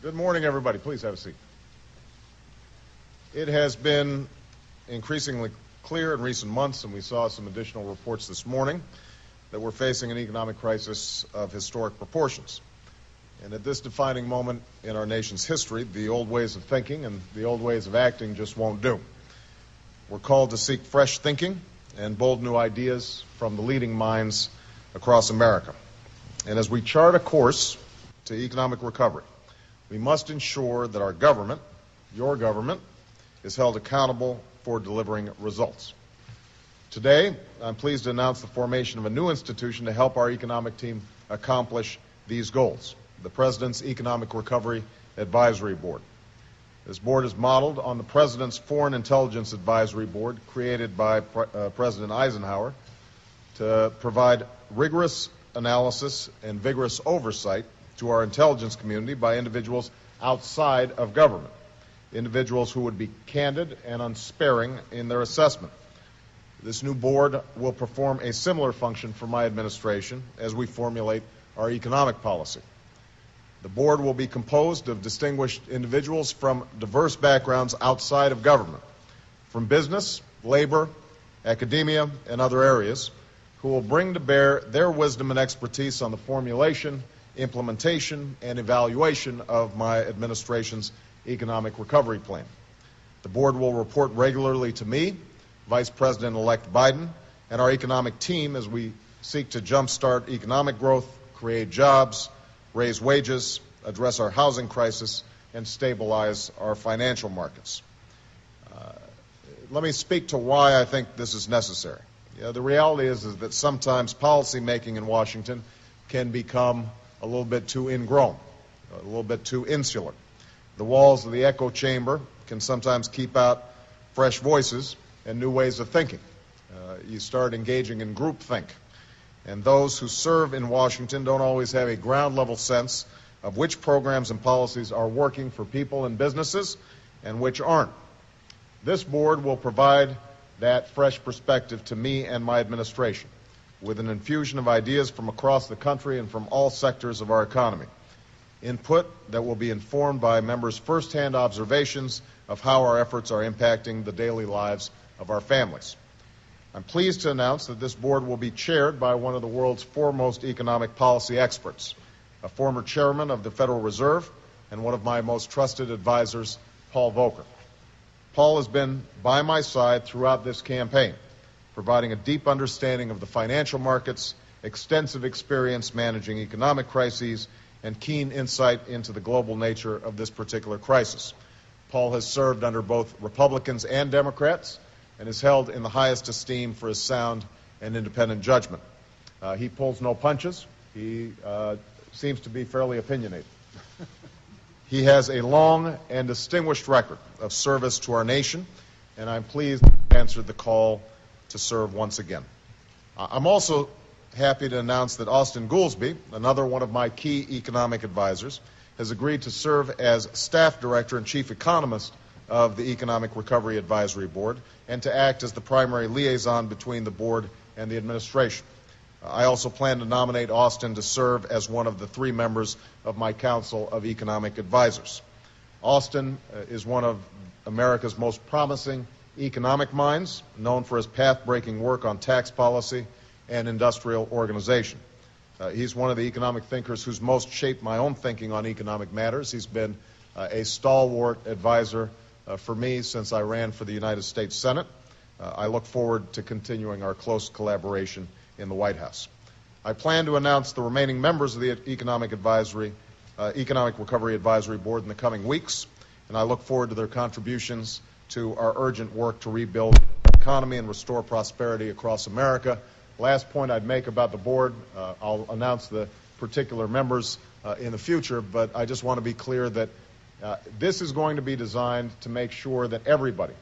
Good morning, everybody. Please have a seat. It has been increasingly clear in recent months, and we saw some additional reports this morning, that we're facing an economic crisis of historic proportions. And at this defining moment in our nation's history, the old ways of thinking and the old ways of acting just won't do. We're called to seek fresh thinking and bold new ideas from the leading minds across America. And as we chart a course to economic recovery, we must ensure that our government, your government, is held accountable for delivering results. Today, I'm pleased to announce the formation of a new institution to help our economic team accomplish these goals, the President's Economic Recovery Advisory Board. This board is modeled on the President's Foreign Intelligence Advisory Board, created by President Eisenhower to provide rigorous analysis and vigorous oversight to our intelligence community by individuals outside of government, individuals who would be candid and unsparing in their assessment. This new board will perform a similar function for my administration as we formulate our economic policy. The board will be composed of distinguished individuals from diverse backgrounds outside of government, from business, labor, academia, and other areas, who will bring to bear their wisdom and expertise on the formulation, implementation, and evaluation of my administration's economic recovery plan. The board will report regularly to me, Vice President-elect Biden, and our economic team as we seek to jumpstart economic growth, create jobs, raise wages, address our housing crisis, and stabilize our financial markets. Let me speak to why I think this is necessary. The reality is that sometimes policy making in Washington can become a little bit too ingrown, a little bit too insular. The walls of the echo chamber can sometimes keep out fresh voices and new ways of thinking. You start engaging in groupthink, and those who serve in Washington don't always have a ground-level sense of which programs and policies are working for people and businesses and which aren't. This board will provide that fresh perspective to me and my administration, with an infusion of ideas from across the country and from all sectors of our economy. Input that will be informed by members' firsthand observations of how our efforts are impacting the daily lives of our families. I'm pleased to announce that this board will be chaired by one of the world's foremost economic policy experts, a former chairman of the Federal Reserve and one of my most trusted advisors, Paul Volcker. Paul has been by my side throughout this campaign, providing a deep understanding of the financial markets, extensive experience managing economic crises, and keen insight into the global nature of this particular crisis. Paul has served under both Republicans and Democrats and is held in the highest esteem for his sound and independent judgment. He pulls no punches. He seems to be fairly opinionated. He has a long and distinguished record of service to our nation, and I'm pleased to answer the call to serve once again. I'm also happy to announce that Austin Goolsbee, another one of my key economic advisors, has agreed to serve as staff director and chief economist of the Economic Recovery Advisory Board and to act as the primary liaison between the board and the administration. I also plan to nominate Austin to serve as one of the 3 members of my Council of Economic Advisors. Austin is one of America's most promising economic minds, known for his path-breaking work on tax policy and industrial organization. He's one of the economic thinkers who's most shaped my own thinking on economic matters. He's been a stalwart advisor for me since I ran for the United States Senate. I look forward to continuing our close collaboration in the White House. I plan to announce the remaining members of the Economic Recovery Advisory Board in the coming weeks, and I look forward to their contributions to our urgent work to rebuild the economy and restore prosperity across America. Last point I'd make about the board, I'll announce the particular members in the future, but I just want to be clear that this is going to be designed to make sure that everybody,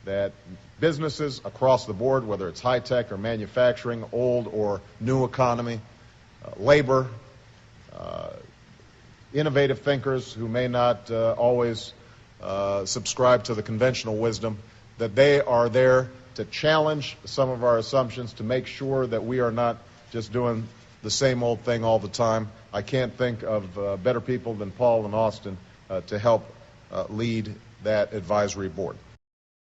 that businesses across the board, whether it's high-tech or manufacturing, old or new economy, labor, innovative thinkers who may not always subscribe to the conventional wisdom, that they are there to challenge some of our assumptions, to make sure that we are not just doing the same old thing all the time. I can't think of better people than Paul and Austin to help lead that advisory board.